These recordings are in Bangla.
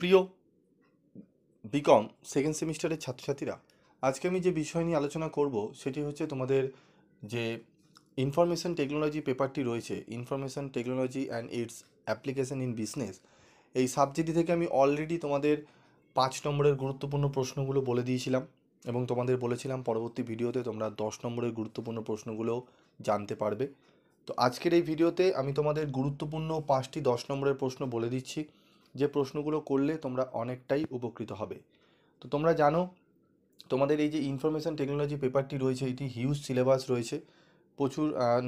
প্রিয় বিকম সেকেন্ড সেমিস্টারের ছাত্রছাত্রীরা, আজকে আমি যে বিষয় নিয়ে আলোচনা করব সেটি হচ্ছে তোমাদের যে ইনফরমেশন টেকনোলজি পেপারটি রয়েছে, information technology and it's application in business. এই সাবজেক্টটি থেকে আমি অলরেডি তোমাদের 5 নম্বরের গুরুত্বপূর্ণ প্রশ্নগুলো বলে দিয়েছিলাম এবং তোমাদের বলেছিলাম পরবর্তী ভিডিওতে তোমরা 10 নম্বরের গুরুত্বপূর্ণ প্রশ্নগুলো জানতে পারবে। তো আজকের এই ভিডিওতে আমি তোমাদের গুরুত্বপূর্ণ 5টি 10 নম্বরের প্রশ্ন বলে দিচ্ছি, যে প্রশ্নগুলো করলে তোমরা অনেকটাই উপকৃত হবে। তো তোমরা জানো তোমাদের এই যে ইনফরমেশন টেকনোলজি পেপারটি রয়েছে এটি হিউজ সিলেবাস রয়েছে, প্রচুর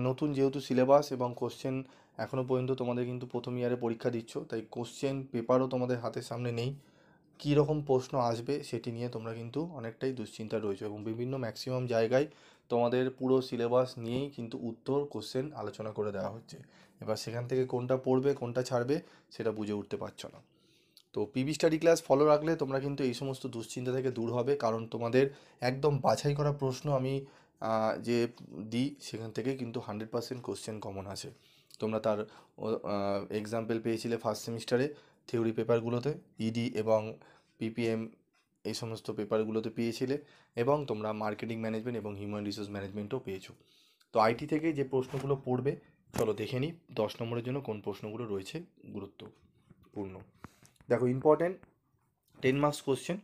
নতুন যেহেতু সিলেবাস এবং কোশ্চেন এখনও পর্যন্ত তোমাদের কিন্তু প্রথম ইয়ারে পরীক্ষা দিচ্ছ, তাই কোশ্চেন পেপারও তোমাদের হাতের সামনে নেই। কী রকম প্রশ্ন আসবে সেটি নিয়ে তোমরা কিন্তু অনেকটাই দুশ্চিন্তা রয়েছে এবং বিভিন্ন ম্যাক্সিমাম জায়গায় তোমাদের পুরো সিলেবাস নিয়েই কিন্তু উত্তর কোশ্চেন আলোচনা করে দেওয়া হচ্ছে। এবার সেখান থেকে কোনটা পড়বে কোনটা ছাড়বে সেটা বুঝে উঠতে পারছো না। তো পিবি স্টাডি ক্লাস ফলো রাখলে তোমরা কিন্তু এই সমস্ত দুশ্চিন্তা থেকে দূর হবে, কারণ তোমাদের একদম বাছাই করা প্রশ্ন আমি যে দিই সেখান থেকে কিন্তু 100% কোশ্চেন কমন আসে। তোমরা তার এক্সাম্পল পেয়েছিলে ফার্স্ট সেমিস্টারে থিওরি পেপারগুলোতে, ইডি এবং পিপিএম এই সমস্ত পেপারগুলোতে পেয়েছিলে, এবং তোমরা মার্কেটিং ম্যানেজমেন্ট এবং হিউম্যান রিসোর্স ম্যানেজমেন্টও পেয়েছো। তো আইটি থেকে যে প্রশ্নগুলো পড়বে চলো দেখে নিই 10 নম্বরের জন্য কোন প্রশ্নগুলো রয়েছে গুরুত্বপূর্ণ। দেখো important 10 marks question,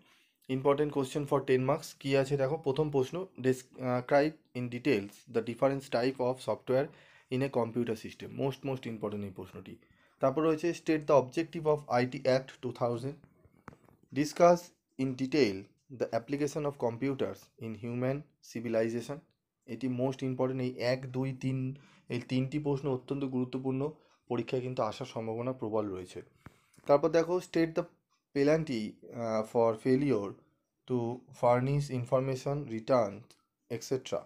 important question for 10 marks কী আছে দেখো। প্রথম প্রশ্ন, describe in details the difference type of software in a computer system. Most important এই প্রশ্নটি। তারপর রয়েছে state the objective of IT act 2000, discuss in detail the application of computers in human civilization. এটি মোস্ট ইম্পর্টেন্ট, এই 1, 2, 3 এই 3টি প্রশ্ন অত্যন্ত গুরুত্বপূর্ণ, পরীক্ষায় কিন্তু আসার সম্ভাবনা প্রবল রয়েছে। তারপর দেখো state the penalty for failure two furnish information return etcetera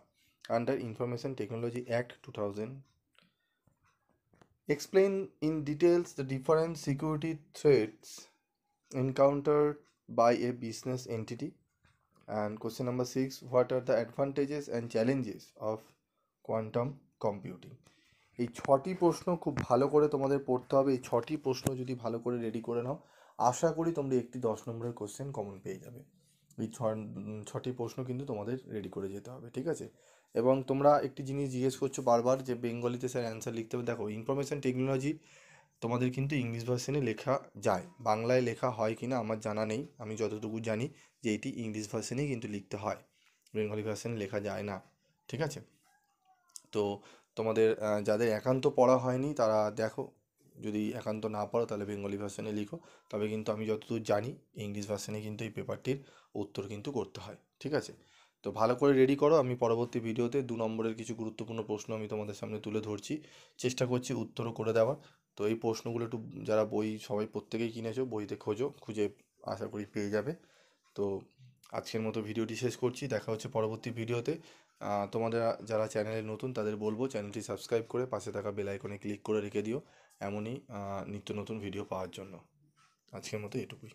under information technology act 2000। Explain in details the different security threats encountered by a business entity. And question number 6, what are the advantages and challenges of quantum computing? এই 6টি প্রশ্ন খুব ভালো করে তোমাদের পড়তে হবে। এই 6টি প্রশ্ন যদি ভালো করে রেডি করে নাও, আশা করি তোমরা একটি 10 নম্বরের কোশ্চেন কমন পেয়ে যাবে। এই 6টি প্রশ্ন কিন্তু তোমাদের রেডি করে যেতে হবে, ঠিক আছে? এবং তোমরা একটি জিনিস জিজ্ঞেস করছো বারবার যে বেঙ্গলিতে স্যার অ্যান্সার লিখতে হবে। দেখো ইনফরমেশন টেকনোলজি তোমাদের কিন্তু ইংলিশ ভার্সনে লেখা যায়, বাংলায় লেখা হয় কি না আমার জানা নেই। আমি যতটুকু জানি যে এটি ইংলিশ ভার্সনেই কিন্তু লিখতে হয়, বেঙ্গলি ভার্সনে লেখা যায় না, ঠিক আছে? তো তোমাদের যাদের একান্ত পড়া হয়নি তারা দেখো, যদি একান্ত না পড়ো তাহলে বেঙ্গলি ভার্সনে লিখো। তবে কিন্তু আমি যতদূর জানি ইংলিশ ভার্সনে কিন্তু এই পেপারটির উত্তর কিন্তু করতে হয়, ঠিক আছে? তো ভালো করে রেডি করো। আমি পরবর্তী ভিডিওতে 2 নম্বরের কিছু গুরুত্বপূর্ণ প্রশ্ন আমি তোমাদের সামনে তুলে ধরছি, চেষ্টা করছি উত্তরও করে দেওয়ার। তো এই প্রশ্নগুলো একটু যারা বই সবাই প্রত্যেকেই কিনেছো, বইতে খুঁজে আশা করি পেয়ে যাবে। তো আজকের মতো ভিডিওটি শেষ করছি, দেখা হচ্ছে পরবর্তী ভিডিওতে। তোমাদের যারা চ্যানেলে নতুন তাদের বলবো চ্যানেলটি সাবস্ক্রাইব করে পাশে থাকা বেল আইকনে ক্লিক করে রেখে দিও, এমনই নিত্য নতুন ভিডিও পাওয়ার জন্য। আজকের মতো এটুকুই।